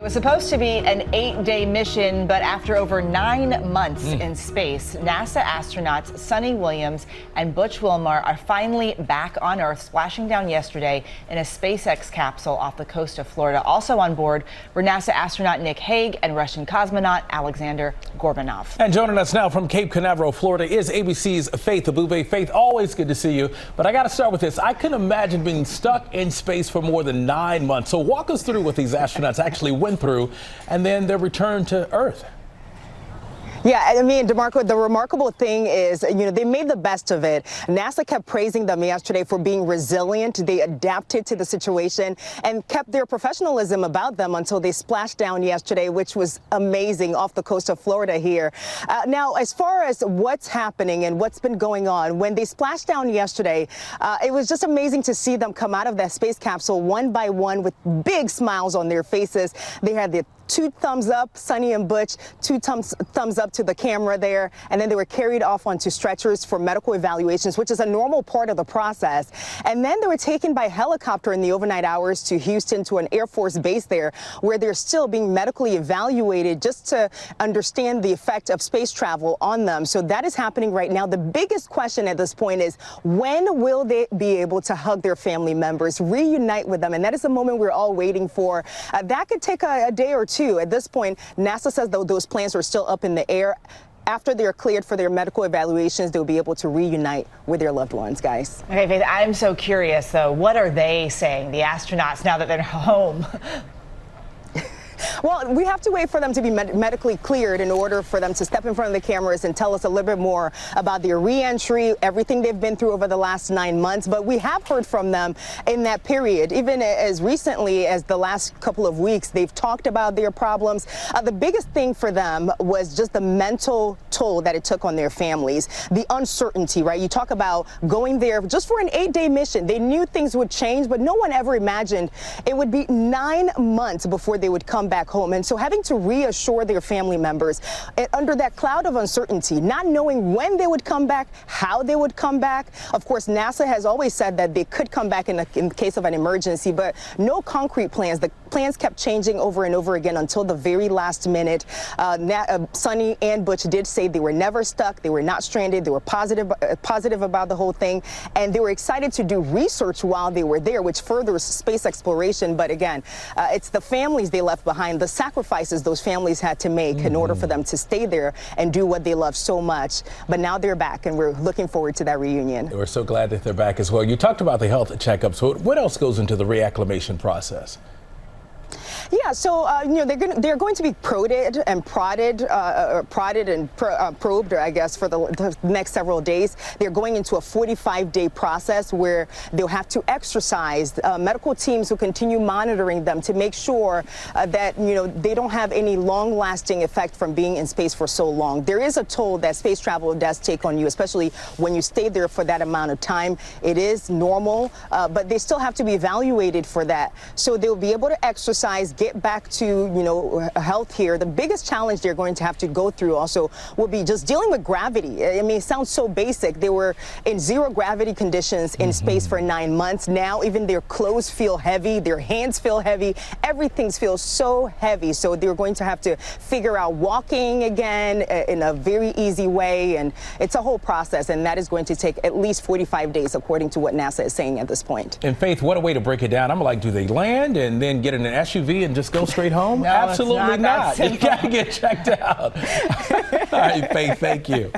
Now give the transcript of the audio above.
It was supposed to be an 8-day mission, but after over 9 months in space, NASA astronauts Suni Williams and Butch Wilmore are finally back on Earth, splashing down yesterday in a SpaceX capsule off the coast of Florida. Also on board were NASA astronaut Nick Hague and Russian cosmonaut Alexander Gorbanov. And joining us now from Cape Canaveral, Florida, is ABC's Faith Abube. Faith, always good to see you. But I got to start with this. I couldn't imagine being stuck in space for more than 9 months. So walk us through what these astronauts actually went through and then their return to Earth. Yeah, I mean, DeMarco, the remarkable thing is, they made the best of it. NASA kept praising them yesterday for being resilient. They adapted to the situation and kept their professionalism about them until they splashed down yesterday, which was amazing off the coast of Florida here. Now, as far as what's happening and what's been going on, when they splashed down yesterday, it was just amazing to see them come out of that space capsule one by one with big smiles on their faces. They had the 2 thumbs up, Suni and Butch, 2 thumbs up to the camera there, and then they were carried off onto stretchers for medical evaluations, which is a normal part of the process. And then they were taken by helicopter in the overnight hours to Houston, to an Air Force base there, where they're still being medically evaluated just to understand the effect of space travel on them. So that is happening right now. The biggest question at this point is, when will they be able to hug their family members, reunite with them? And that is the moment we're all waiting for. That could take a day or two. At this point, NASA says that those plans are still up in the air. After they're cleared for their medical evaluations, they'll be able to reunite with their loved ones, guys. Okay, Faith, I'm so curious, though. What are they saying, the astronauts, now that they're home? Well, we have to wait for them to be medically cleared in order for them to step in front of the cameras and tell us a little bit more about their re-entry, everything they've been through over the last 9 months. But we have heard from them in that period, even as recently as the last couple of weeks. They've talked about their problems. The biggest thing for them was just the mental toll that it took on their families, the uncertainty, right? You talk about going there just for an 8-day mission. They knew things would change, but no one ever imagined it would be 9 months before they would come back home. And so having to reassure their family members under that cloud of uncertainty, not knowing when they would come back, how they would come back. Of course, NASA has always said that they could come back in case of an emergency, but no concrete plans. The plans kept changing over and over again until the very last minute. Suni and Butch did say they were never stuck. They were not stranded. They were positive about the whole thing. And they were excited to do research while they were there, which furthers space exploration. But again, it's the families they left behind, the sacrifices those families had to make in order for them to stay there and do what they love so much. But now they're back, and we're looking forward to that reunion. We're so glad that they're back as well. You talked about the health checkup. So what else goes into the reacclimation process? Yeah, so they're going to be prodded and probed, I guess, for the next several days. They're going into a 45-day process where they'll have to exercise. Medical teams will continue monitoring them to make sure that they don't have any long-lasting effect from being in space for so long. There is a toll that space travel does take on you, especially when you stay there for that amount of time. It is normal, but they still have to be evaluated for that. So they'll be able to exercise, get back to health here. The biggest challenge they're going to have to go through also will be just dealing with gravity. I mean, it sounds so basic. They were in zero gravity conditions in space for 9 months. Now even their clothes feel heavy, their hands feel heavy, everything feels so heavy. So they're going to have to figure out walking again in a very easy way, and it's a whole process, and that is going to take at least 45 days according to what NASA is saying at this point. And Faith, what a way to break it down. I'm like, do they land and then get in an SUV and just go straight home? No, absolutely not. You gotta get checked out. All right, Faith, thank you.